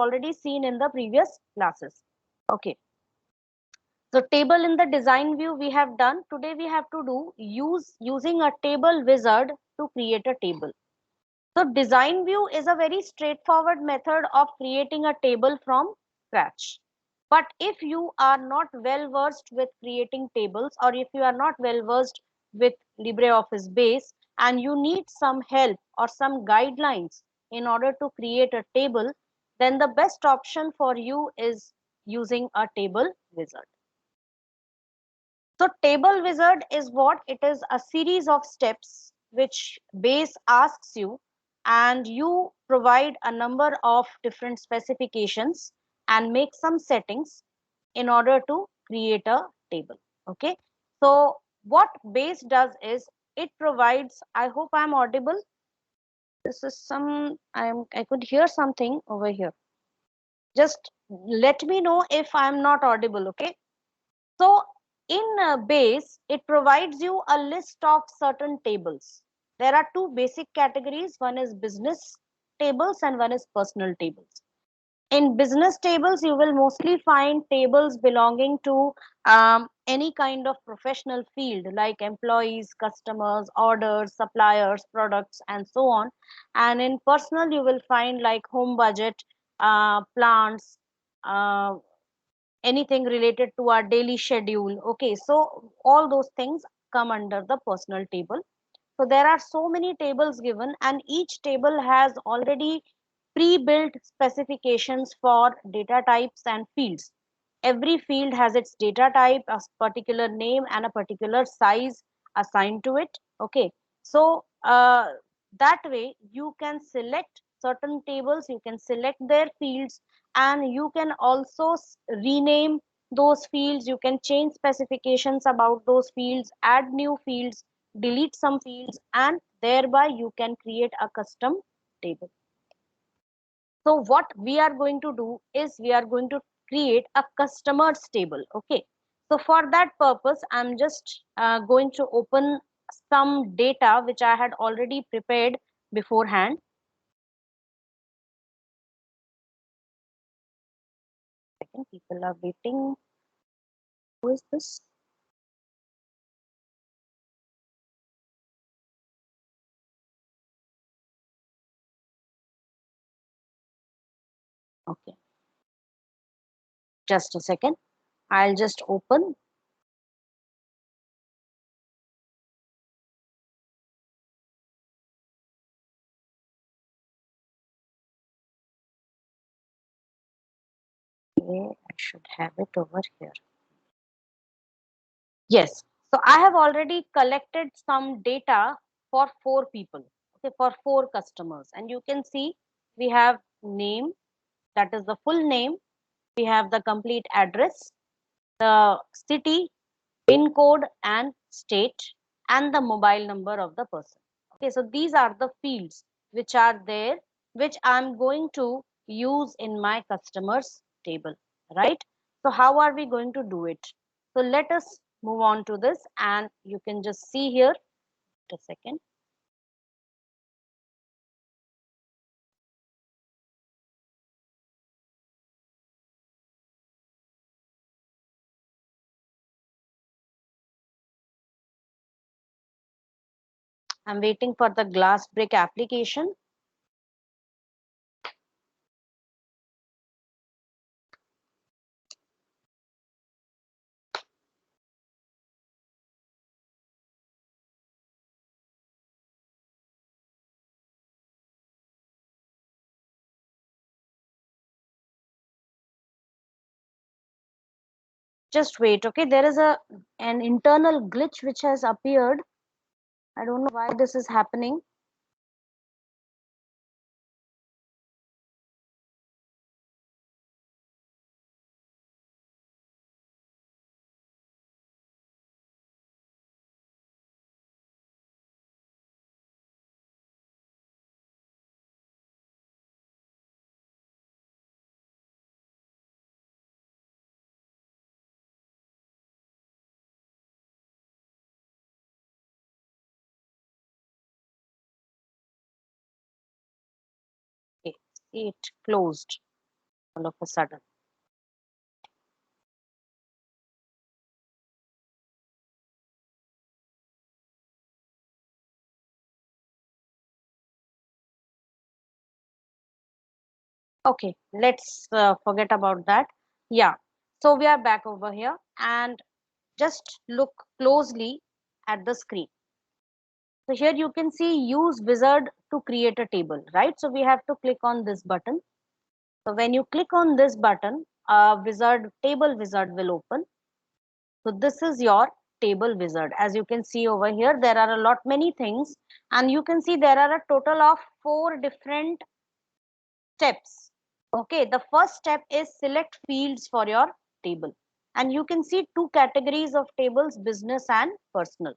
already seen in the previous classes. Okay. So table in the design view we have done. Today we have to do using a table wizard to create a table. So design view is a very straightforward method of creating a table from scratch. But if you are not well versed with creating tables, or if you are not well versed with LibreOffice Base and you need some help or some guidelines in order to create a table, then the best option for you is using a table wizard. So table wizard is what? It is a series of steps which Base asks you, and you provide a number of different specifications and make some settings in order to create a table. Okay. So what Base does is it provides, I hope I'm audible. This is I could hear something over here. Just let me know if I'm not audible. Okay. So in Base, it provides you a list of certain tables. There are two basic categories. One is business tables and one is personal tables. In business tables, you will mostly find tables belonging to any kind of professional field like employees, customers, orders, suppliers, products, and so on. And in personal, you will find like home budget, plants, uh, anything related to our daily schedule. Okay, so all those things come under the personal table. So there are so many tables given, and each table has already pre-built specifications for data types and fields. Every field has its data type, a particular name, and a particular size assigned to it. Okay, so that way you can select certain tables, you can select their fields, and you can also rename those fields. You can change specifications about those fields, add new fields, delete some fields, and thereby you can create a custom table. So what we are going to do is we are going to create a customers table. Okay. So for that purpose, I'm just going to open some data which I had already prepared beforehand. Second, people are waiting. Who is this? Okay. Just a second. I'll just open. Okay, I should have it over here. Yes. So I have already collected some data for 4 people. Okay, for 4 customers. And you can see we have name, that is the full name. We have the complete address, the city, PIN code and state, and the mobile number of the person. Okay, so these are the fields which are there, which I'm going to use in my customers table, right? So how are we going to do it? So let us move on to this, and you can just see here. Just a second. I'm waiting for the glass brick application. Just wait. Okay, there is an internal glitch which has appeared. I don't know why this is happening. Okay, see it closed. all of a sudden. Okay, let's forget about that. Yeah, so we are back over here and just look closely at the screen. So here you can see use wizard to create a table, right? So we have to click on this button. So when you click on this button, a table wizard will open. So this is your table wizard. As you can see over here, there are a lot many things, and you can see there are a total of 4 different steps. Okay, the first step is select fields for your table. And you can see 2 categories of tables, business and personal.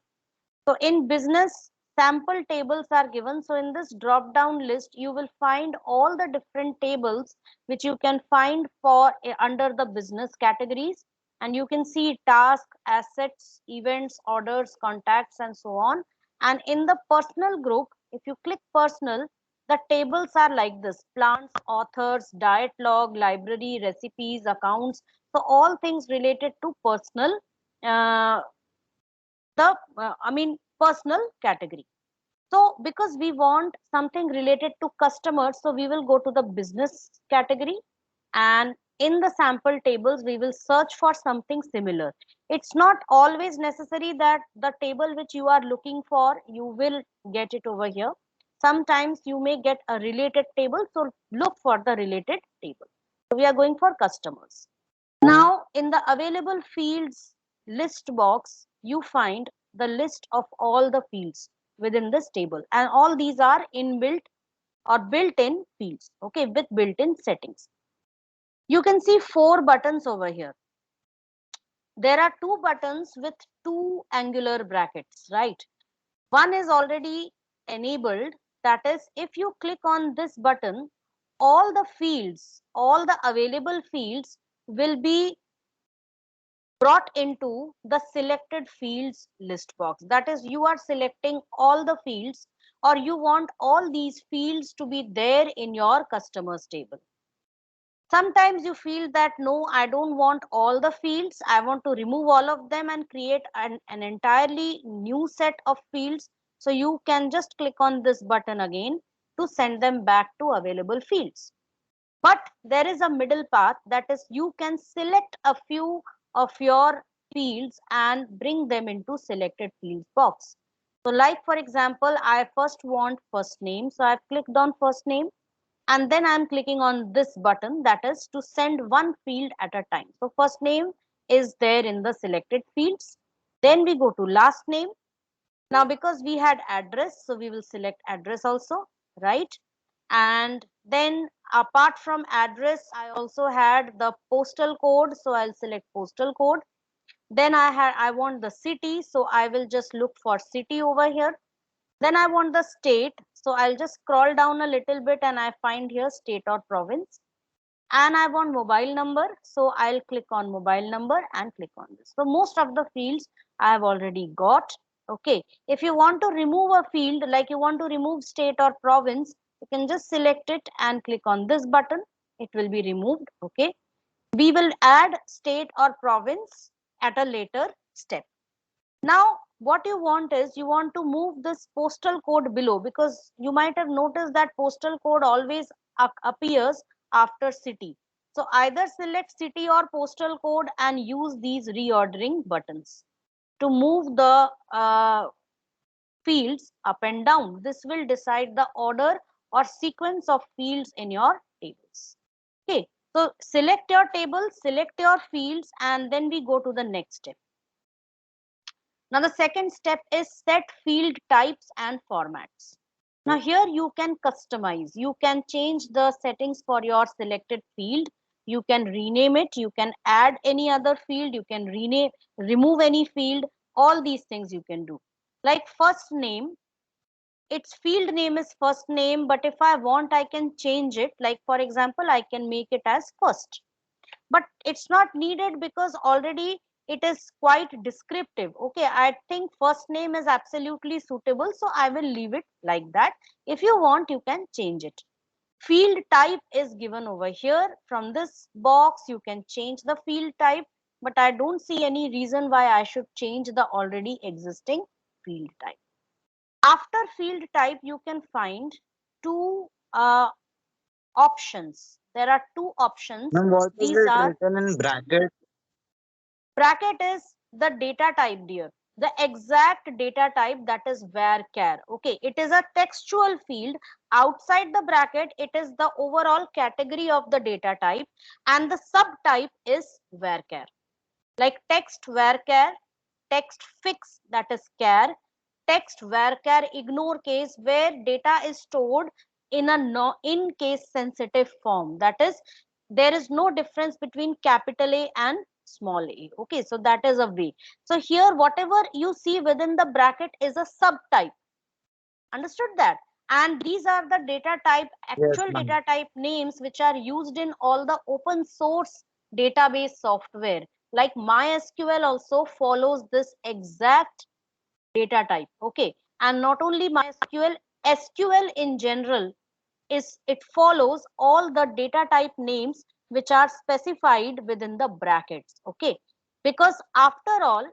So in business, sample tables are given. So in this drop down list, you will find all the different tables which you can find for under the business categories. And you can see task, assets, events, orders, contacts, and so on. And in the personal group, if you click personal, the tables are like this: plants, authors, diet log, library, recipes, accounts. So all things related to personal, uh, personal category. So because we want something related to customers, so we will go to the business category, and in the sample tables we will search for something similar. It's not always necessary that the table which you are looking for you will get it over here. Sometimes you may get a related table, so look for the related table. So we are going for customers. Now, in the available fields list box, you find the list of all the fields within this table, and all these are inbuilt or built-in fields, okay, with built-in settings. You can see 4 buttons over here. There are 2 buttons with 2 angular brackets, right? One is already enabled, that is, if you click on this button, all the fields, all the available fields will be brought into the selected fields list box. That is, you are selecting all the fields, or you want all these fields to be there in your customers table. Sometimes you feel that no, I don't want all the fields, I want to remove all of them and create an entirely new set of fields. So you can just click on this button again to send them back to available fields. But there is a middle path, that is, you can select a few of your fields and bring them into selected fields box. So like for example, I first want first name. So I've clicked on first name, and then I'm clicking on this button, that is to send one field at a time. So first name is there in the selected fields. Then we go to last name. Now because we had address, so we will select address also, right? And then apart from address, I also had the postal code, so I'll select postal code. Then I want the city, so I will just look for city over here. Then I want the state, so I'll just scroll down a little bit and I find here state or province. And I want mobile number, so I'll click on mobile number and click on this. So most of the fields I have already got. Okay, if you want to remove a field, like you want to remove state or province, you can just select it and click on this button. It will be removed. Okay, we will add state or province at a later step. Now what you want is, you want to move this postal code below, because you might have noticed that postal code always appears after city. So either select city or postal code and use these reordering buttons to move the fields up and down. This will decide the order or sequence of fields in your tables. Okay, so select your table, select your fields, and then we go to the next step. Now the second step is set field types and formats. Now here you can customize, you can change the settings for your selected field. You can rename it, you can add any other field, you can rename, remove any field, all these things you can do. Like first name, its field name is first name, but if I want, I can change it. Like for example, I can make it as first, but it's not needed because already it is quite descriptive. Okay, I think first name is absolutely suitable, so I will leave it like that. If you want, you can change it. Field type is given over here. From this box, you can change the field type, but I don't see any reason why I should change the already existing field type. After field type, you can find two options. There are two options. Ma'am, what is These it are, written in bracket? bracket is the data type, dear. The exact data type, that is varchar. Okay, it is a textual field. Outside the bracket, it is the overall category of the data type, and the subtype is varchar. Like text varchar, text fix, that is char, text varchar ignore case, where data is stored in a no in case sensitive form. That is, there is no difference between capital A and small a. Okay, so that is a way. So here, whatever you see within the bracket is a subtype. Understood that? And these are the data type, Yes, actual ma'am. data type names, which are used in all the open source database software. Like MySQL also follows this exact data type. Okay, and not only MySQL, SQL in general, is it follows all the data type names which are specified within the brackets. Okay, because after all,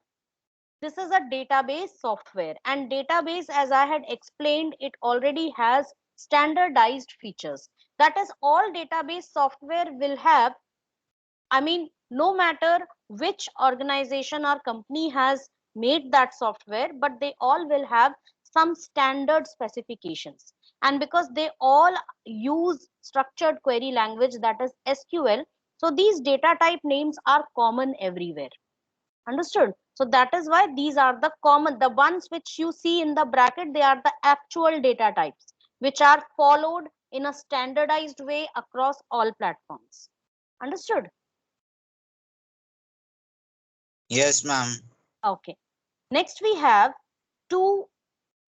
this is a database software, and database, as I had explained, it already has standardized features. That is, all database software will have, I mean, no matter which organization or company has made that software, but they all will have some standard specifications. And because they all use structured query language, that is SQL, so these data type names are common everywhere. Understood? So that is why these are the common, the ones which you see in the bracket, they are the actual data types, which are followed in a standardized way across all platforms. Understood? Yes, ma'am. Okay. Next we have two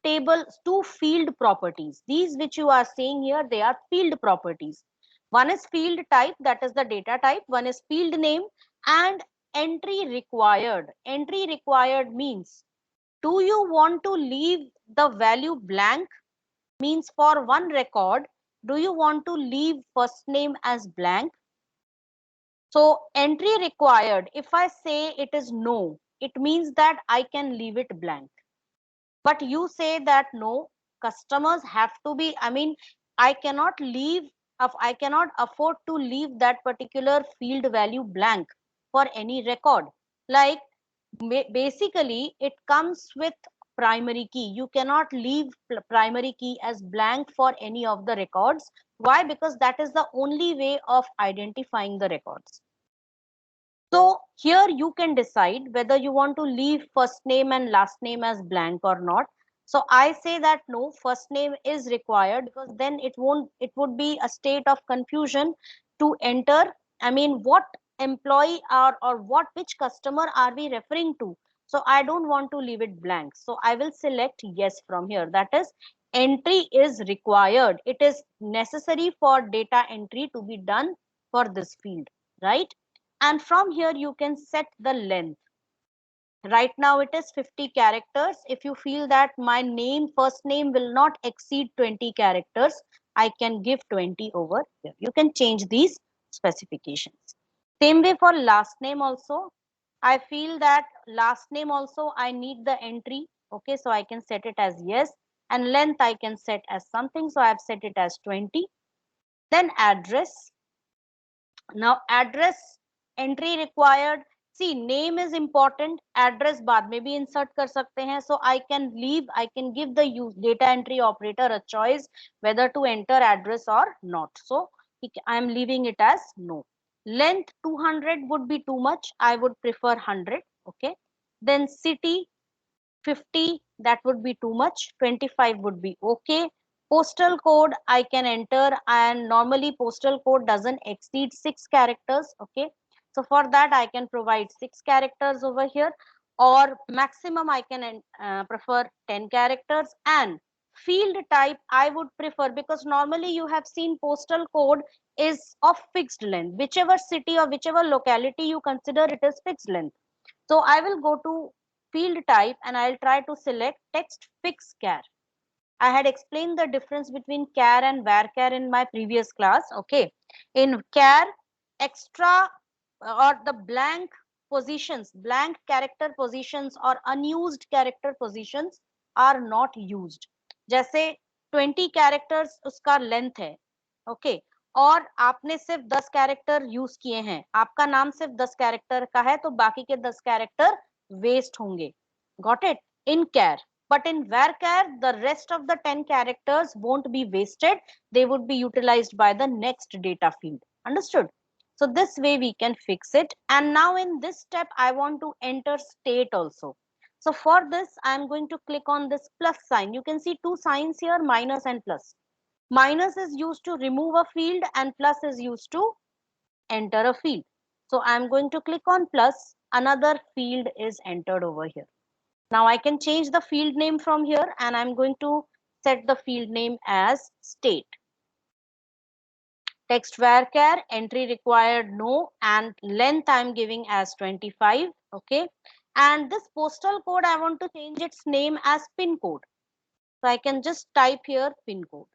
tables, two field properties. These which you are seeing here, they are field properties. One is field type, that is the data type. One is field name, and entry required. Entry required means, do you want to leave the value blank? Means for one record, do you want to leave first name as blank? So entry required, if I say it is no, it means that I can leave it blank. But you say that no, customers have to be, I mean, I cannot leave, I cannot afford to leave that particular field value blank for any record. Like, basically it comes with primary key. You cannot leave primary key as blank for any of the records. Why? Because that is the only way of identifying the records. So here you can decide whether you want to leave first name and last name as blank or not. So I say that no, first name is required, because then it would be a state of confusion to enter. I mean, what employee are, or what, which customer are we referring to? So I don't want to leave it blank. So I will select yes from here. That is, entry is required. It is necessary for data entry to be done for this field, right? And from here you can set the length. Right now it is 50 characters. If you feel that my name, first name, will not exceed 20 characters, I can give 20 over here. You can change these specifications. Same way for last name also. I feel that last name also I need the entry. Okay, so I can set it as yes. And length I can set as something, so I have set it as 20. Then address. Now address, entry required. See, name is important, address बाद में भी insert कर सकते हैं. So I can leave, I can give the data entry operator a choice whether to enter address or not. So I am leaving it as no. Length 200 would be too much, I would prefer 100. Okay, then city 50, that would be too much. 25 would be okay. Postal code I can enter, and normally postal code doesn't exceed 6 characters. Okay, so for that I can provide 6 characters over here, or maximum I can prefer 10 characters. And field type I would prefer, because normally you have seen postal code is of fixed length. Whichever city or whichever locality you consider, it is fixed length. So I will go to field type and I'll try to select text fix char. I had explained the difference between char and varchar in my previous class. Okay. In char, extra or the blank positions, blank character positions or unused character positions are not used. जैसे 20 characters उसका length है. Okay. और आपने सिर्फ 10 character use किए हैं, आपका नाम सिर्फ 10 कैरेक्टर का है, तो बाकी के 10 कैरेक्टर वेस्ट होंगे. Got it? In char. But in varchar, the rest of the 10 characters won't be wasted. They would be utilized by the next data field. Understood? So this way we can fix it. And now in this step, I want to enter state also. So for this, I'm going to click on this plus sign. You can see two signs here, minus and plus. Minus is used to remove a field and plus is used to enter a field. So I'm going to click on plus. Another field is entered over here. Now I can change the field name from here and I'm going to set the field name as state. Text varchar, entry required no, and length I'm giving as 25. Okay. And this postal code, I want to change its name as pin code. So I can just type here pin code.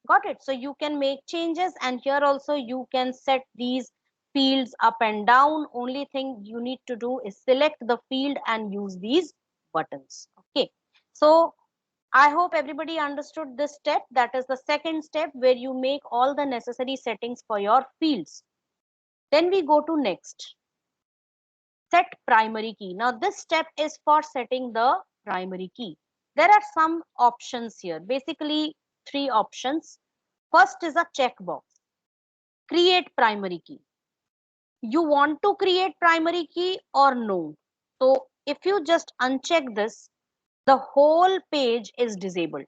Got it? So you can make changes, and here also you can set these fields up and down. Only thing you need to do is select the field and use these buttons. Okay. So I hope everybody understood this step. That is the second step where you make all the necessary settings for your fields. Then we go to next. Set primary key. Now this step is for setting the primary key. There are some options here. Basically, three options. First is a checkbox. Create primary key. You want to create primary key or no? So if you just uncheck this, the whole page is disabled.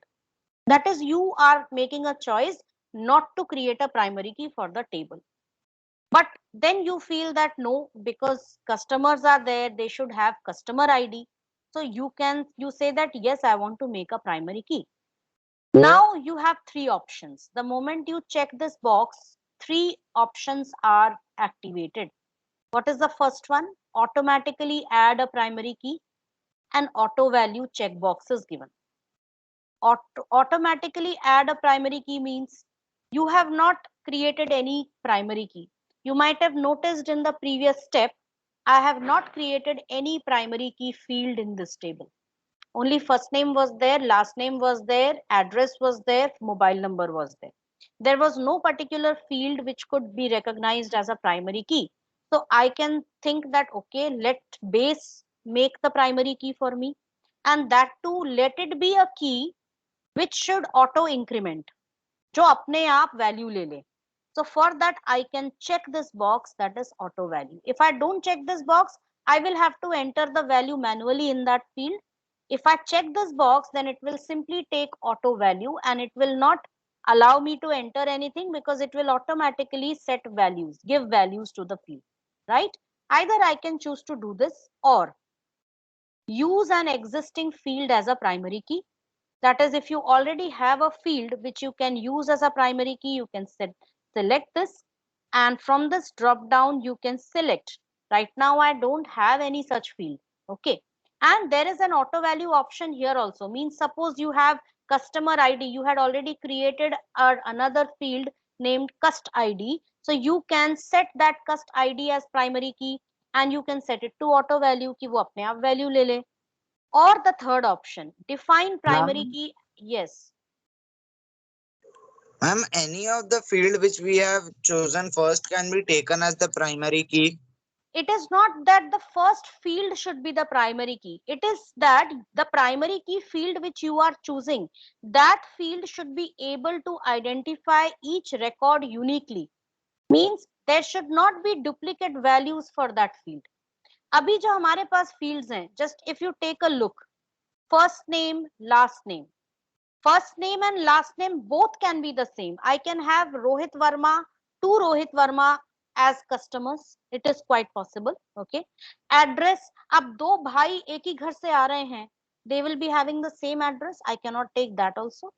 That is, you are making a choice not to create a primary key for the table. But then you feel that no, because customers are there, they should have customer ID. So you say that yes, I want to make a primary key. Now you have three options. The moment you check this box, three options are activated. What is the first one? Automatically add a primary key and auto value checkbox is given. Automatically add a primary key means you have not created any primary key. You might have noticed in the previous step, I have not created any primary key field in this table. Only first name was there, last name was there, address was there, mobile number was there. There was no particular field which could be recognized as a primary key. So I can think that, okay, let base make the primary key for me. And that too, let it be a key which should auto increment, जो अपने आप value ले ले. So for that, I can check this box, that is auto value. If I don't check this box, I will have to enter the value manually in that field. If I check this box, then it will simply take auto value and it will not allow me to enter anything because it will automatically set values, give values to the field, right? Either I can choose to do this or use an existing field as a primary key. That is, if you already have a field which you can use as a primary key, you can select this, and from this drop down you can select. Right now I don't have any such field. Okay. And there is an auto value option here also. Means suppose you have customer ID, you had already created another field named cust ID. So you can set that cust ID as primary key and you can set it to auto value कि वो अपने आप value ले ले. Or the third option, define primary Ma'am, key. Yes, ma'am, any of the field which we have chosen first can be taken as the primary key. it is not that the first field should be the primary key. It is that the primary key field which you are choosing, that field should be able to identify each record uniquely. Means there should not be duplicate values for that field. अभी जो हमारे पास fields हैं, just if you take a look, first name, last name. First name and last name both can be the same. I can have Rohit Verma, two Rohit Verma as customers. It is quite possible. Okay. Address, अब दो भाई एक ही घर से आ रहे हैं. They will be having the same address. I cannot take that also.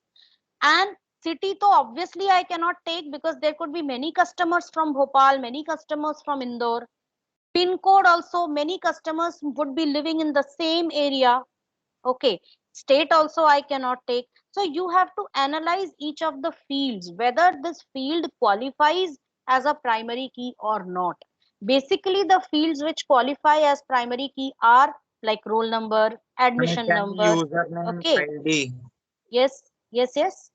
And city तो obviously I cannot take because there could be many customers from Bhopal, many customers from Indore. Pin code also, many customers would be living in the same area. Okay. State also I cannot take. So you have to analyze each of the fields, whether this field qualifies as a primary key or not. Basically, the fields which qualify as primary key are like roll number, It admission can be number. username Okay. ID. Yes, yes, yes.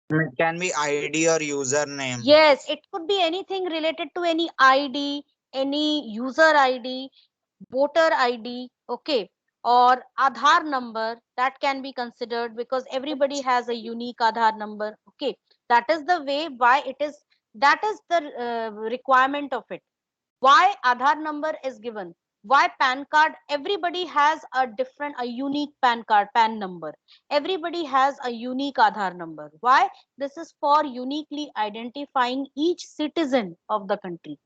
It can be ID or username. Yes, it could be anything related to any ID, any user ID, voter ID, okay, or Aadhaar number. That can be considered because everybody has a unique Aadhaar number, okay. That is the way why it is, that is the requirement of it. Why Aadhaar number is given, why PAN card, everybody has a different, a unique PAN card, PAN number. Everybody has a unique Aadhaar number. Why? This is for uniquely identifying each citizen of the country.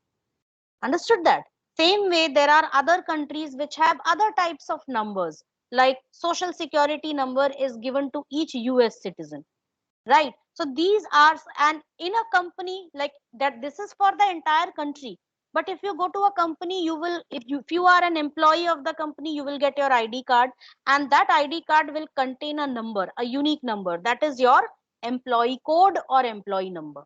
Understood that? Same way, there are other countries which have other types of numbers, like social security number is given to each US citizen, right? So these are, and in a company like that, this is for the entire country. But if you go to a company, you will, if you are an employee of the company, you will get your ID card, and that ID card will contain a number, a unique number, that is your employee code or employee number.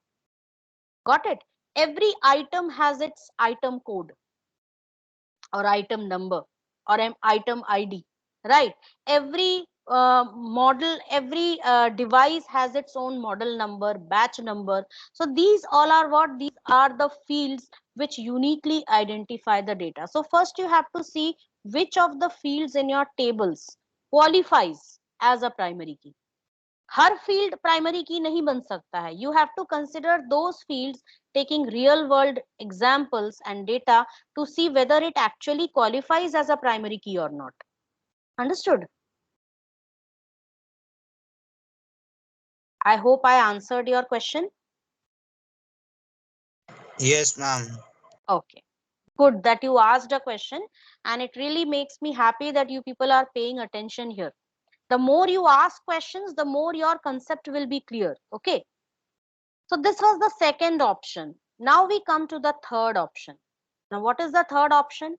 Got it? Every item has its item code or item number or an item ID, right? Every model, every device has its own model number, batch number. So these all are what? These are the fields which uniquely identify the data. So first you have to see which of the fields in your tables qualifies as a primary key. Her field primary की नहीं बन सकता है. You have to consider those fields taking real world examples and data to see whether it actually qualifies as a primary key or not. Understood? I hope I answered your question. Yes, ma'am. Okay, good that you asked a question, and it really makes me happy that you people are paying attention here. The more you ask questions, the more your concept will be clear. Okay, so this was the second option. Now we come to the third option. Now what is the third option?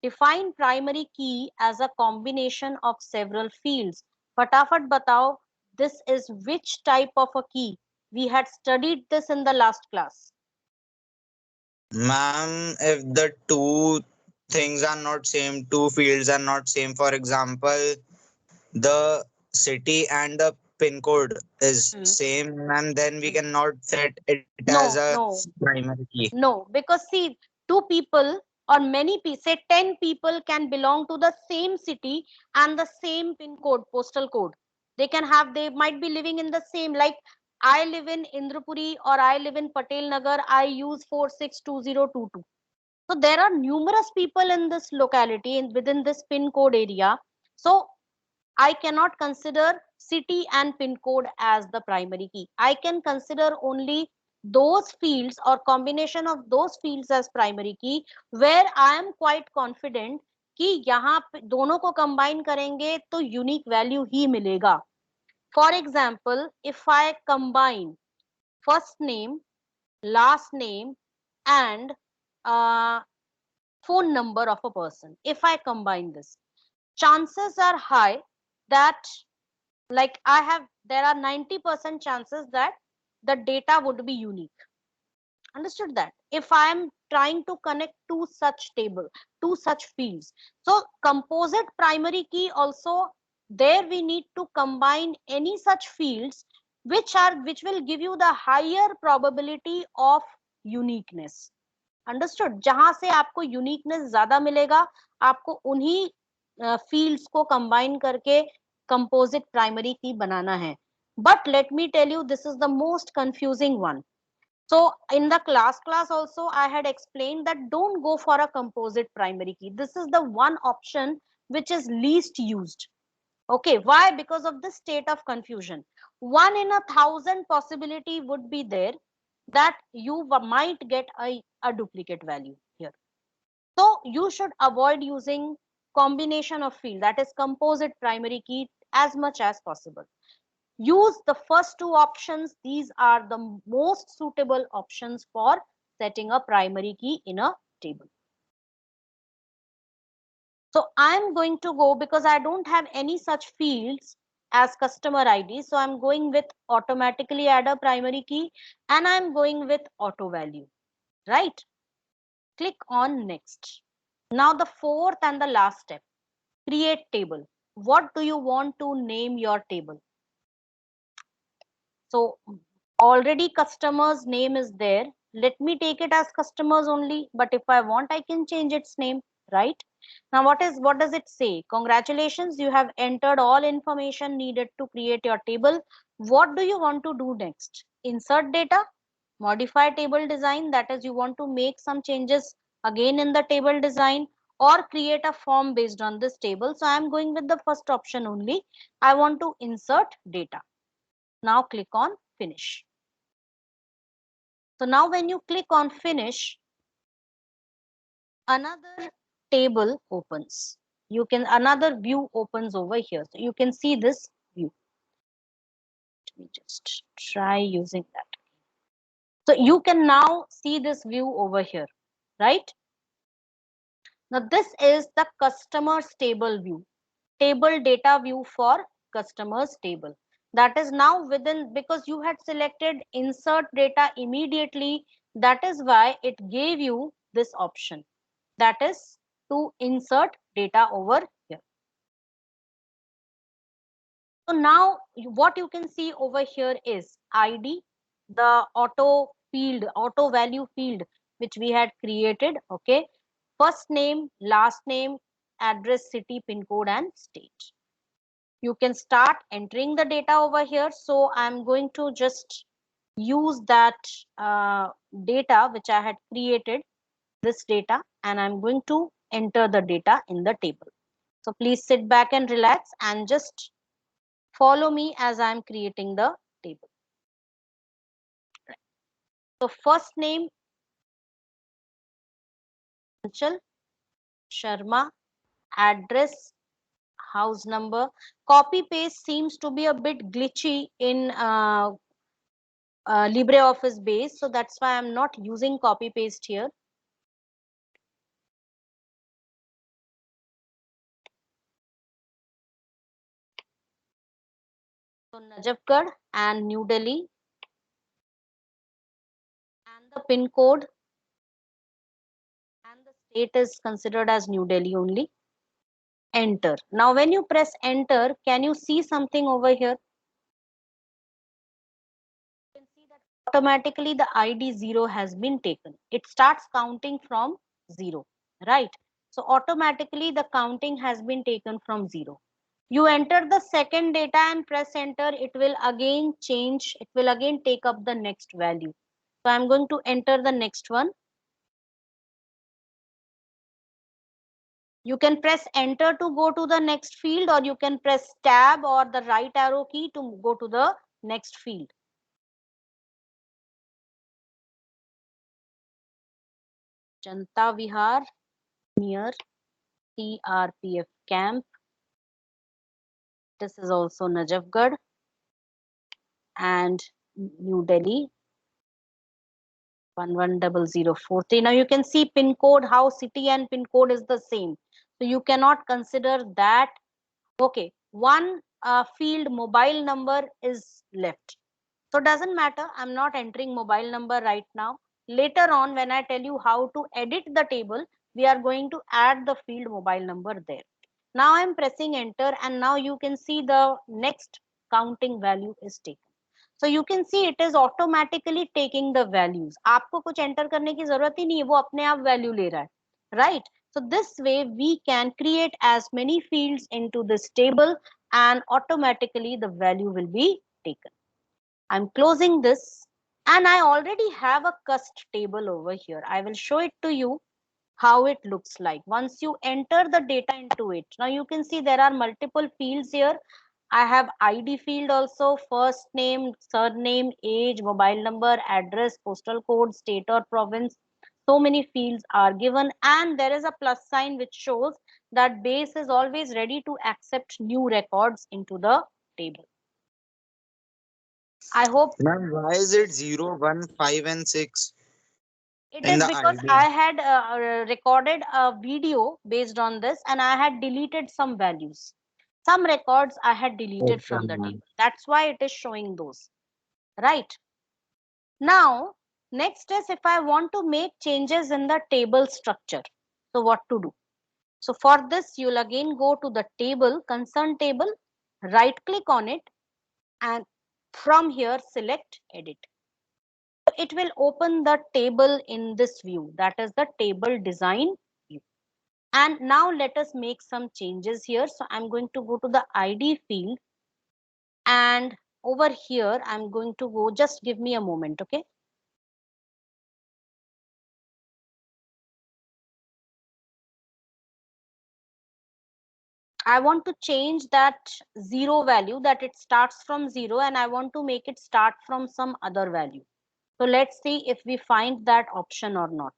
Define primary key as a combination of several fields. Fatafat batao, this is which type of a key? We had studied this in the last class. Ma'am, if the two things are not same, two fields are not same, for example, the city and the pin code is Hmm. same, ma'am, then we cannot set it as a No, no, primary key. no, because see, two people or many people, say 10 people can belong to the same city and the same pin code, postal code. They can have, they might be living in the same, like I live in Indrapuri or I live in Patel Nagar, I use 462022. So there are numerous people in this locality in within this pin code area. So I cannot consider city and pin code as the primary key. I can consider only those fields or combination of those fields as primary key where I am quite confident कि यहाँ पे दोनों को combine करेंगे तो unique value ही मिलेगा. For example, if I combine first name, last name, and uh, phone number of a person, if I combine this, chances are high that, like I have, there are 90% chances that the data would be unique. Understood that? If I am trying to connect two such table, two such fields. So composite primary key also, there we need to combine any such fields which will give you the higher probability of uniqueness. Understood? जहां से आपको uniqueness ज्यादा मिलेगा, आपको उन्हीं fields को combine करके composite primary key बनाना है. But let me tell you, this is the most confusing one. So in the class also I had explained that don't go for a composite primary key. This is the one option which is least used. Okay, why? Because of the state of confusion. 1 in 1,000 possibility would be there that you might get a duplicate value here. So you should avoid using combination of field, that is composite primary key, as much as possible. Use the first two options. These are the most suitable options for setting a primary key in a table. So I'm going to go, because I don't have any such fields, as customer ID. So I'm going with automatically add a primary key and I'm going with auto value, right? Click on next. Now the fourth and the last step, create table. What do you want to name your table? So already customers name is there. Let me take it as customers only, but if I want, I can change its name, right? Now what does it say? Congratulations, you have entered all information needed to create your table. What do you want to do next? Insert data, modify table design, that is you want to make some changes again in the table design, or create a form based on this table. So I am going with the first option only. I want to insert data. Now click on finish. So now when you click on finish, another table opens. Another view opens over here. So you can see this view. Let me just try using that. So you can now see this view over here, right? Now this is the customers table view, table data view for customers table. That is now within, because you had selected insert data immediately, that is why it gave you this option, that is to insert data over here. So now what you can see over here is ID, the auto value field which we had created, okay, first name, last name, address, city, pin code and state. You can start entering the data over here. So I'm going to just use that data which I had created, this data, and I'm going to enter the data in the table. So please sit back and relax and just follow me as I'm creating the table. So first name, Anchal Sharma, address, house number. Copy paste seems to be a bit glitchy in LibreOffice base, so that's why I'm not using copy paste here. So Najafgarh and New Delhi, and the pin code and the state is considered as New Delhi only. Enter. Now when you press enter, can you see something over here? You can see that automatically the ID 0 has been taken. It starts counting from 0, right? So automatically the counting has been taken from 0. You enter the second data and press enter, it will again change, it will again take up the next value. So I'm going to enter the next one. You can press enter to go to the next field, or you can press tab or the right arrow key to go to the next field. Janta Vihar near CRPF camp. This is also Najafgarh and New Delhi 110043. Now you can see pin code, how city and pin code is the same. So you cannot consider that. Okay, one field mobile number is left. So doesn't matter. I'm not entering mobile number right now. Later on, when I tell you how to edit the table, we are going to add the field mobile number there. Now I'm pressing enter and now you can see the next counting value is taken. So you can see it is automatically taking the values. आपको कुछ enter करने की जरूरत ही नहीं है, वो अपने आप value ले रहा है, right? So this way we can create as many fields into this table and automatically the value will be taken. I'm closing this and I already have a cust table over here. I will show it to you how it looks like once you enter the data into it. Now you can see there are multiple fields here. I have ID field also, first name, surname, age, mobile number, address, postal code, state or province. So many fields are given and there is a plus sign which shows that base is always ready to accept new records into the table. I hope. Ma'am, why is it 0, 1, 5 and 6 It in is the because ID? I had recorded a video based on this and I had deleted some values. Some records I had deleted from the table. That's why it is showing those, right? Now, next is if I want to make changes in the table structure. So what to do? So for this, you'll again go to the table, concern table, right click on it, and from here select edit. It will open the table in this view, that is the table design view. And now let us make some changes here. So I'm going to go to the ID field, and over here I'm going to go, just give me a moment, okay? I want to change that 0 value, that it starts from 0, and I want to make it start from some other value. So let's see if we find that option or not.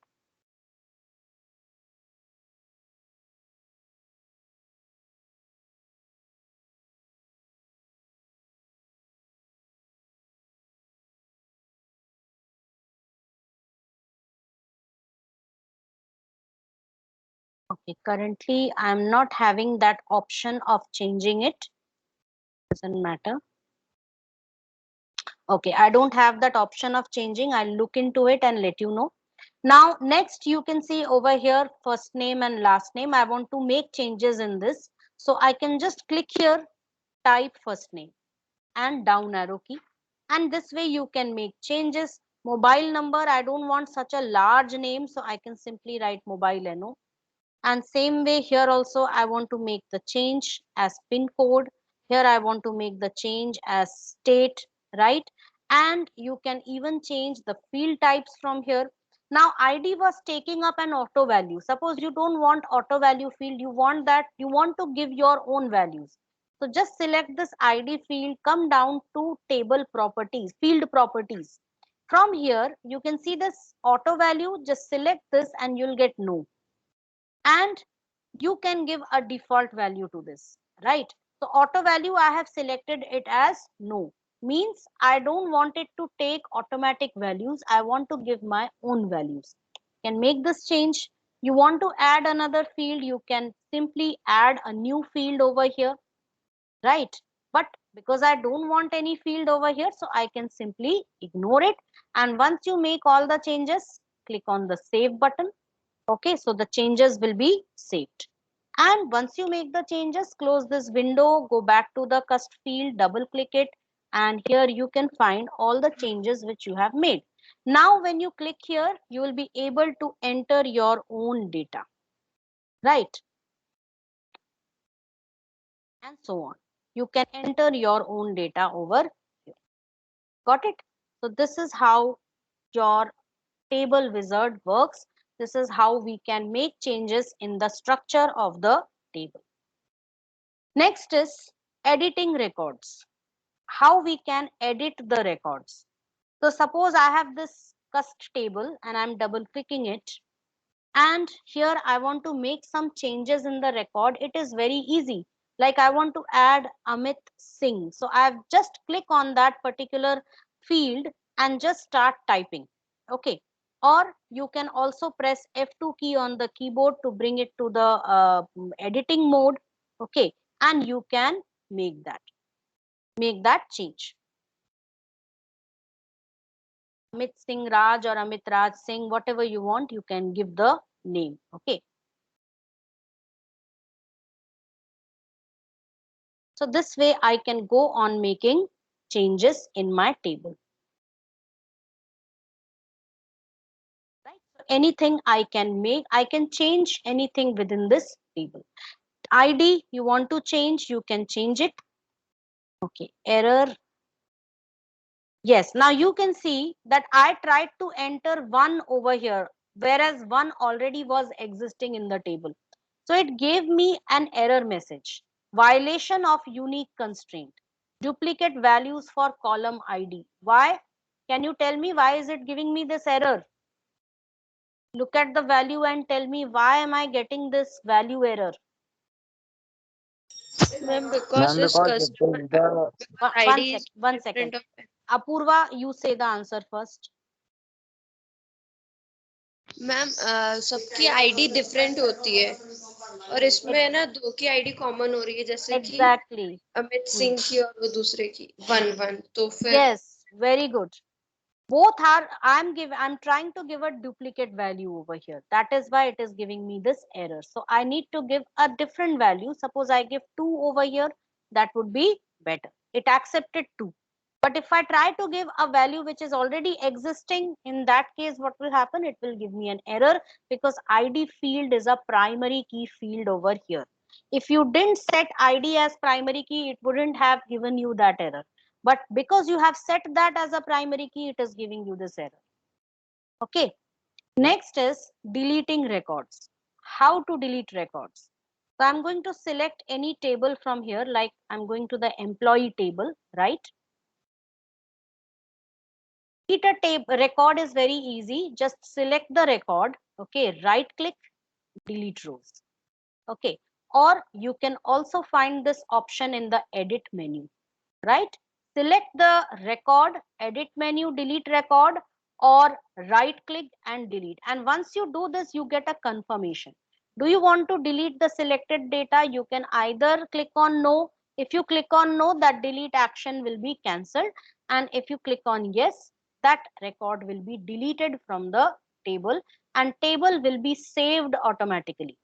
Okay, currently I'm not having that option of changing it. Doesn't matter. Okay, I don't have that option of changing. I'll look into it and let you know. Now, next you can see over here, first name and last name. I want to make changes in this. So I can just click here, type first name and down arrow key. And this way you can make changes. Mobile number, I don't want such a large name. So I can simply write mobile NO. And same way here also, I want to make the change as pin code. Here I want to make the change as state, right? And you can even change the field types from here. Now ID was taking up an auto value. Suppose you don't want auto value field, you want that, you want to give your own values. So just select this ID field, come down to table properties, field properties. From here, you can see this auto value, just select this and you'll get no. And you can give a default value to this, right? So auto value, I have selected it as no, means I don't want it to take automatic values. I want to give my own values. Can make this change. You want to add another field, you can simply add a new field over here, right? But because I don't want any field over here, so I can simply ignore it. And once you make all the changes, click on the save button. Okay, so the changes will be saved. And once you make the changes, close this window, go back to the cust field, double click it, and here you can find all the changes which you have made. Now, when you click here, you will be able to enter your own data, right? And so on. You can enter your own data over here. Got it? So this is how your table wizard works. This is how we can make changes in the structure of the table. Next is editing records. How we can edit the records. So suppose I have this cust table and I'm double clicking it. And here I want to make some changes in the record. It is very easy. Like I want to add Amit Singh. So I've just click on that particular field and just start typing. Okay. Or you can also press F2 key on the keyboard to bring it to the editing mode. Okay. And you can make that change. Amit Singh Raj or Amit Raj Singh, whatever you want, you can give the name. Okay. So this way I can go on making changes in my table. Right? So anything I can make, I can change anything within this table. ID you want to change, you can change it. Okay, error. Yes, now you can see that I tried to enter 1 over here, whereas 1 already was existing in the table. So it gave me an error message. Violation of unique constraint. Duplicate values for column ID. Why? Can you tell me why is it giving me this error? Look at the value and tell me why am I getting this value error? Ma'am, because Ma'am, this because it customer is the ID is One different second. of. Apurva, you say the answer first. Ma'am सबकी ID different होती है. और इसमें है ना 2 की ID common हो रही है, जैसे कि Exactly. अमित सिंह की और वो दूसरे की 1 1, तो फिर Yes, very good. Both are, I'm trying to give a duplicate value over here. That is why it is giving me this error. So I need to give a different value. Suppose I give 2 over here, that would be better. It accepted 2. But if I try to give a value which is already existing, in that case, what will happen? It will give me an error because ID field is a primary key field over here. If you didn't set ID as primary key, it wouldn't have given you that error. But because you have set that as a primary key, it is giving you this error. Okay. Next is deleting records. How to delete records? So I'm going to select any table from here, like I'm going to the employee table, right? Delete a table record is very easy. Just select the record. Okay. Right click, delete rows. Okay. Or you can also find this option in the edit menu, right? Select the record, edit menu, delete record, or right click and delete. And once you do this, you get a confirmation. Do you want to delete the selected data? You can either click on no. If you click on no, that delete action will be cancelled. And if you click on yes, that record will be deleted from the table and table will be saved automatically.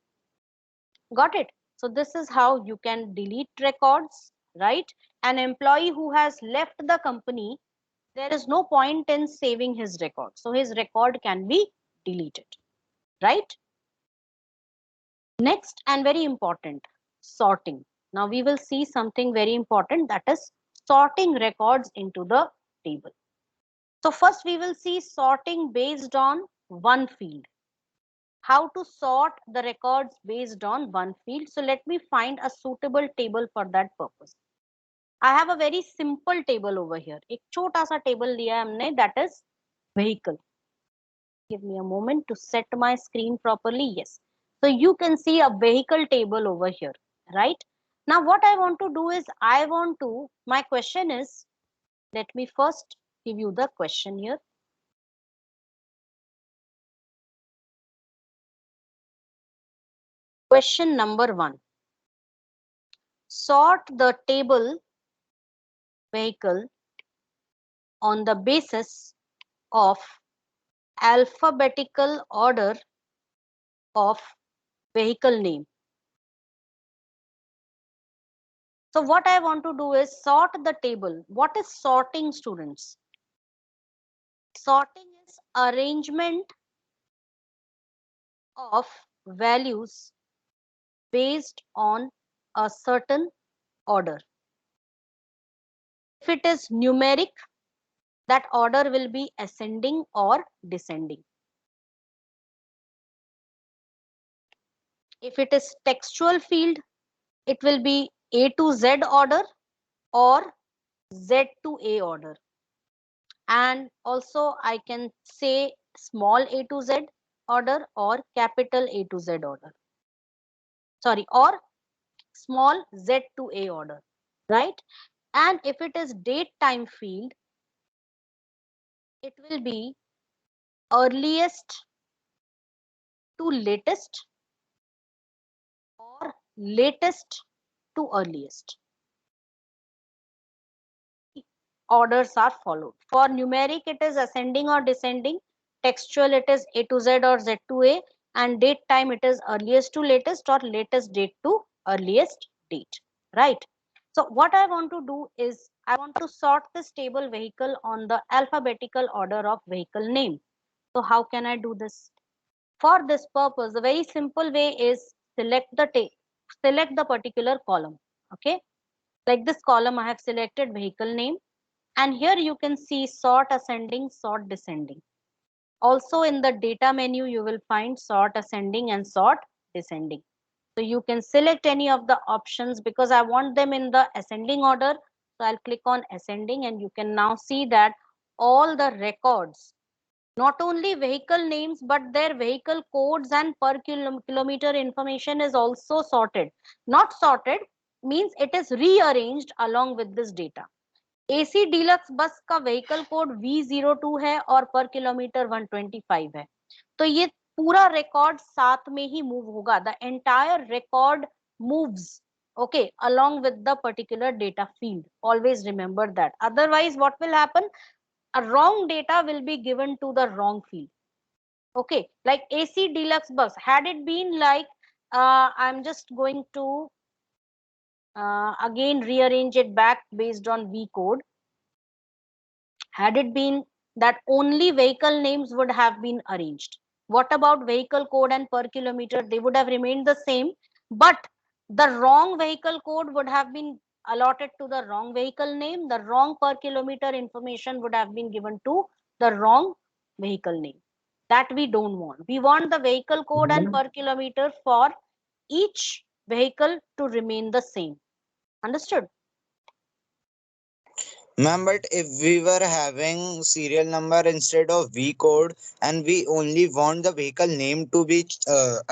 Got it? So this is how you can delete records, right? An employee who has left the company, there is no point in saving his record. So his record can be deleted, right? Next and very important, sorting. Now we will see something very important, that is sorting records into the table. So first we will see sorting based on one field. How to sort the records based on one field. So let me find a suitable table for that purpose. I have a very simple table over here. एक छोटा सा table लिया है हमने, that is vehicle. Give me a moment to set my screen properly. Yes. So you can see a vehicle table over here, right? Now what I want to do is my question is, let me first give you the question here. Question number 1. Sort the table vehicle on the basis of alphabetical order of vehicle name. So what I want to do is sort the table. What is sorting, students? Sorting is arrangement of values based on a certain order. If it is numeric, that order will be ascending or descending. If it is textual field, it will be A to Z order or Z to A order. And also I can say small a to Z order or capital A to Z order. Sorry, or small Z to A order, right? And if it is date time field, it will be earliest to latest or latest to earliest. Orders are followed. For numeric, it is ascending or descending. Textual, it is A to Z or Z to A. And date time, it is earliest to latest or latest date to earliest date, right? So what I want to do is I want to sort this table vehicle on the alphabetical order of vehicle name. So how can I do this? For this purpose, the very simple way is select the particular column. Okay, like this column, I have selected vehicle name. And here you can see sort ascending, sort descending. Also in the data menu, you will find sort ascending and sort descending. So you can select any of the options because I want them in the ascending order. So I'll click on ascending and you can now see that all the records, not only vehicle names, but their vehicle codes and per kilometer information is also sorted. Not sorted means it is rearranged along with this data. AC deluxe बस का vehicle code V02 है और पर kilometre 125 है. तो ये पूरा record साथ में ही मूव होगा. The entire record moves, okay, along with the particular data field. Always remember that. Otherwise, what will happen? A wrong data will be given to the wrong field. Okay, like AC deluxe bus. Had it been like, I'm just going to again rearrange it back based on V code. Had it been that only vehicle names would have been arranged. What about vehicle code and per kilometer? They would have remained the same, but the wrong vehicle code would have been allotted to the wrong vehicle name. The wrong per kilometer information would have been given to the wrong vehicle name. That we don't want. We want the vehicle code and per kilometer for each vehicle to remain the same. Understood? Ma'am, but if we were having serial number instead of V code and we only want the vehicle name to be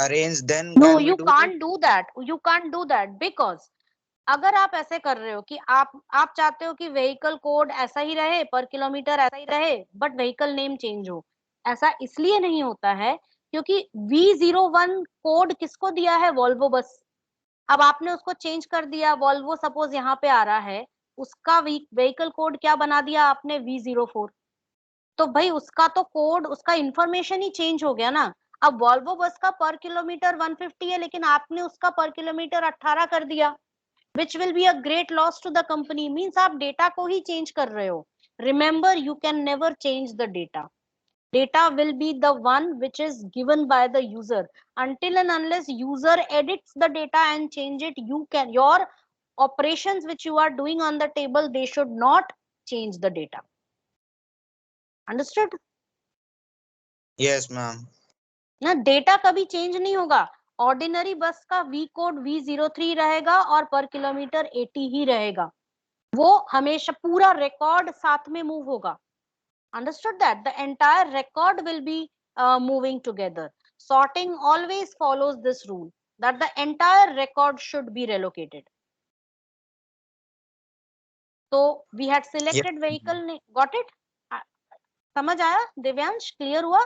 arranged, then No, can we you do that? can't do that. You can't do that because अगर आप ऐसे कर रहे हो कि आप चाहते हो कि व्हीकल कोड ऐसा ही रहे, पर किलोमीटर ऐसा ही रहे, बट व्हीकल नेम चेंज हो, ऐसा इसलिए नहीं होता है क्योंकि V01 कोड किसको दिया है? Volvo bus. अब आपने उसको चेंज कर दिया, वॉल्वो सपोज यहाँ पे आ रहा है, उसका व्हीकल कोड क्या बना दिया आपने? V04. तो भाई उसका तो कोड, उसका इंफॉर्मेशन ही चेंज हो गया ना. अब वॉल्वो बस का पर किलोमीटर 150 है, लेकिन आपने उसका पर किलोमीटर 18 कर दिया, which will be a great loss to the company. Means आप डेटा को ही चेंज कर रहे हो. Remember, you can never change the data. Data will be the one which is given by the user. Until and unless user edits the data and change it, your operations which you are doing on the table, they should not change the data. Understood? Yes, ma'am. ना, data कभी change नहीं होगा. Ordinary बस का we code V03 रहेगा और पर kilometre 80 ही रहेगा. वो हमेशा पूरा रिकॉर्ड साथ में मूव होगा. Understood that? The entire record will be moving together. Sorting always follows this rule, that the entire record should be relocated. So we had Yes. selected vehicle name. Got it? समझ आया Divyansh? Clear हुआ?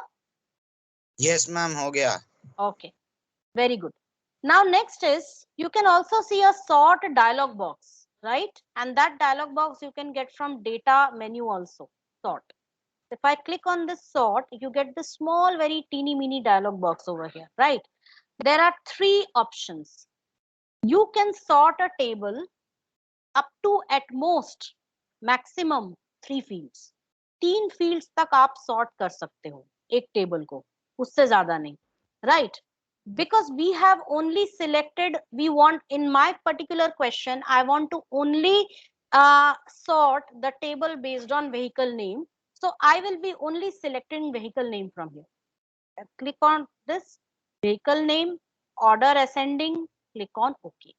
Yes, ma'am. हो गया. Okay, very good. Now next is, you can also see a sort dialog box, right? And that dialog box you can get from data menu also. Sort. If I click on this sort, you get this small, very teeny mini dialog box over here, right? There are three options. You can sort a table up to at most maximum 3 fields. 3 fields तक आप sort कर सकते हो एक table को, उससे ज्यादा नहीं, right? Because we have only selected, we want, in my particular question, I want to only sort the table based on vehicle name. So I will be only selecting vehicle name from here. Click on this vehicle name, order ascending, click on OK.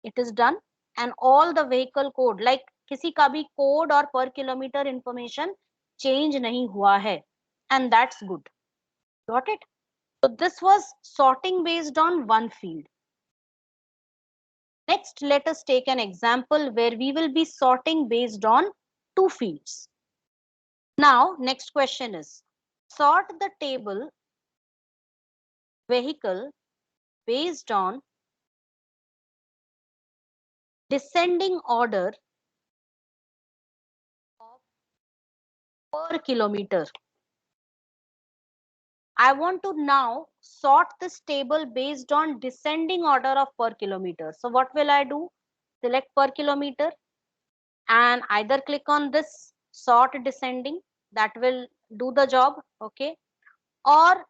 It is done. And all the vehicle code, like किसी का भी code और per kilometer information change नहीं हुआ है. And that's good. Got it? So this was sorting based on one field. Next, let us take an example where we will be sorting based on 2 fields. Now, next question is, sort the table vehicle based on descending order of per kilometer. I want to now sort this table based on descending order of per kilometer. So what will I do? Select per kilometer and either click on this sort descending, that will do the job, okay? Or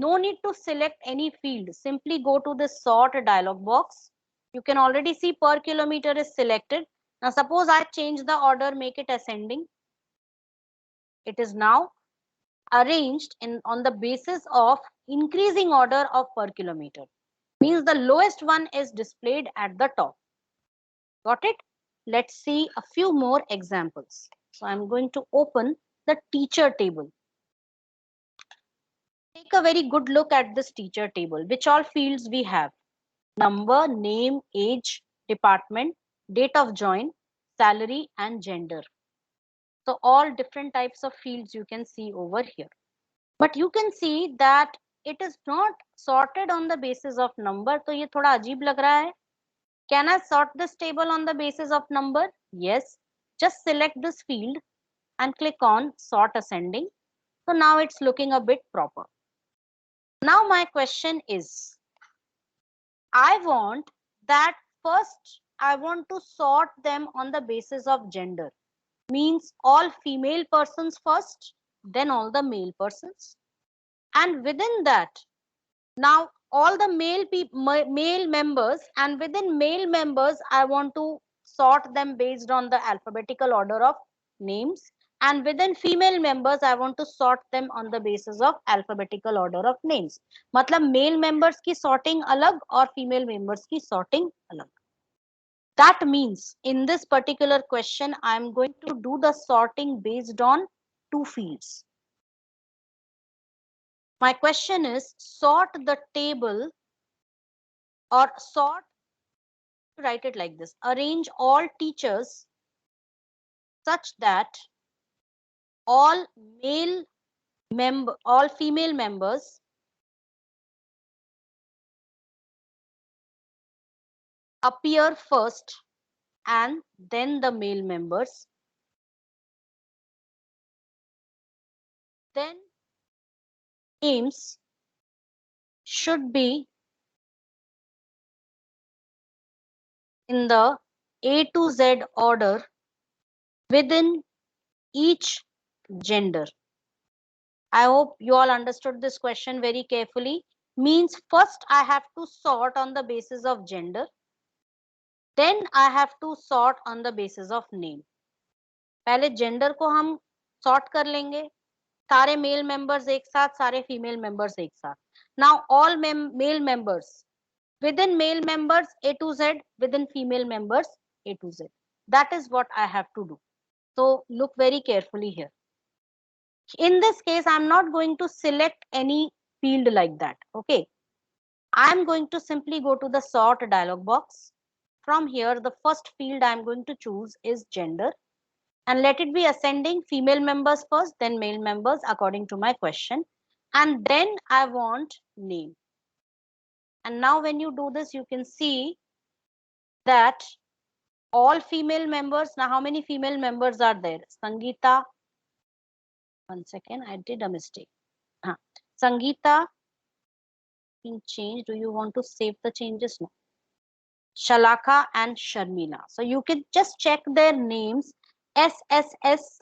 no need to select any field, simply go to the sort dialog box. You can already see per kilometer is selected. Now suppose I change the order, make it ascending. It is now arranged on the basis of increasing order of per kilometer. Means the lowest one is displayed at the top. Got it? Let's see a few more examples. So I'm going to open the teacher table. Take a very good look at this teacher table. Which all fields we have? Number, name, age, department, date of join, salary, and gender. So all different types of fields you can see over here. But you can see that it is not sorted on the basis of number. तो ये थोड़ा अजीब लग रहा है. Can I sort this table on the basis of number? Yes. Just select this field and click on sort ascending. So now it's looking a bit proper. Now my question is, I want that first I want to sort them on the basis of gender. Means all female persons first, then all the male persons. And within that, now all the male members, and within male members, I want to sort them based on the alphabetical order of names. And within female members, I want to sort them on the basis of alphabetical order of names. मतलब male members की sorting अलग और female members की sorting अलग. That means in this particular question, I am going to do the sorting based on two fields. My question is, sort the table, or sort, write it like this, arrange all teachers such that all female members appear first and then the male members. Then names should be in the A to Z order within each gender. I hope you all understood this question very carefully. Means first I have to sort on the basis of gender. Then I have to sort on the basis of name. पहले gender को हम sort कर लेंगे, सारे male members एक साथ, सारे female members एक साथ. Now all male members, within male members A to Z, within female members A to Z. That is what I have to do. So look very carefully here. In this case, I'm not going to select any field like that. Okay. I'm going to simply go to the sort dialog box. From here, the first field I'm going to choose is gender. And let it be ascending, female members first, then male members according to my question. And then I want name. And now when you do this, you can see that all female members, now how many female members are there? Sangeeta, one second, I did a mistake. Sangeeta, in change, do you want to save the changes? No. Shalaka and Sharmila. So you can just check their names, SSS.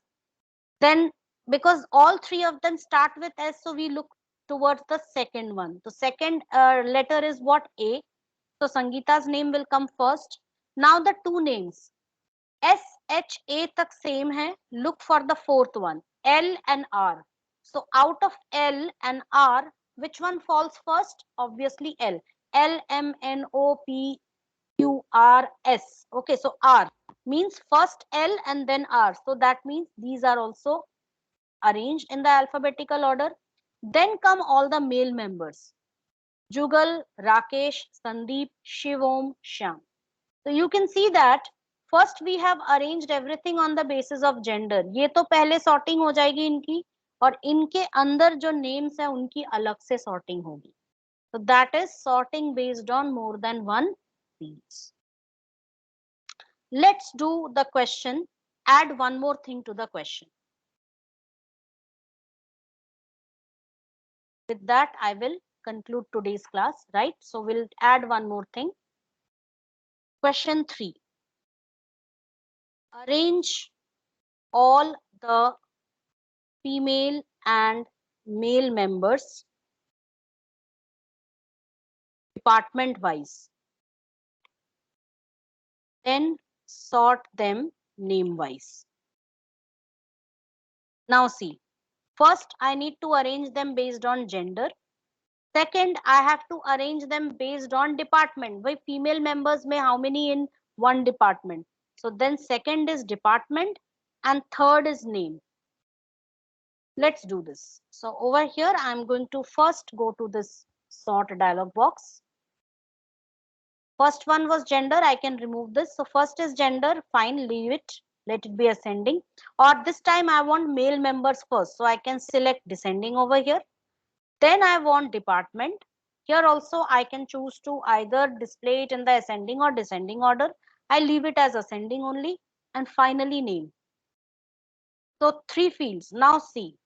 Then because all three of them start with S, so we look towards the second one. The second letter is what? A. So Sangeeta's name will come first. Now the two names, S, H, A tak same hai. Look for the fourth one, L and R. So out of L and R, which one falls first? Obviously L. L, M, N, O, P, Q, R, S. Okay, so R means first L and then R. So that means these are also arranged in the alphabetical order. Then come all the male members. Jugal, Rakesh, Sandeep, Shivom, Shyam. So you can see that first we have arranged everything on the basis of gender. ये तो पहले sorting हो जाएगी इनकी, और इनके अंदर जो names है उनकी अलग से sorting होगी. So that is sorting based on more than one fields. Let's do the question. Add one more thing to the question. With that, I will conclude today's class, right? So we'll add one more thing. Question 3. Arrange all the female and male members department wise. Then sort them name wise. Now see, first I need to arrange them based on gender. Second, I have to arrange them based on department. Why female members may how many in one department? So then second is department and third is name. Let's do this. So over here, I'm going to first go to this sort dialog box. First one was gender. I can remove this. So first is gender. Fine, leave it. let it be ascending. Or this time I want male members first, so I can select descending over here. Then I want department. Here also I can choose to either display it in the ascending or descending order. I leave it as ascending only. And finally name. So 3 fields. Now see.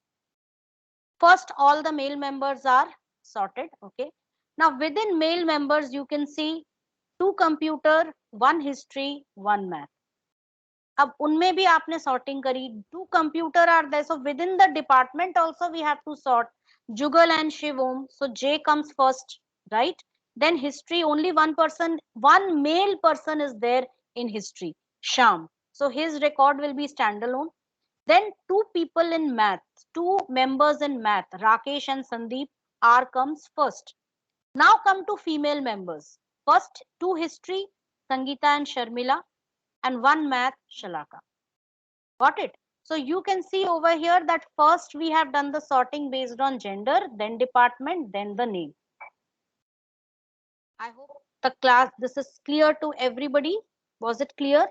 First, all the male members are sorted. Okay. Now within male members, you can see 2 computer, 1 history, 1 math. अब उनमें भी आपने sorting करी. 2 computer are there. So within the department also we have to sort. Jugal and Shivom. So J comes first, right? Then history, only 1 person, 1 male person is there in history, Sham. So his record will be standalone. Then 2 people in math, 2 members in math, Rakesh and Sandeep. R comes first. Now come to female members. First 2 history, Sangeeta and Sharmila, and 1 math, Shalaka. Got it? So you can see over here that first we have done the sorting based on gender, then department, then the name. I hope the class, this is clear to everybody. Was it clear?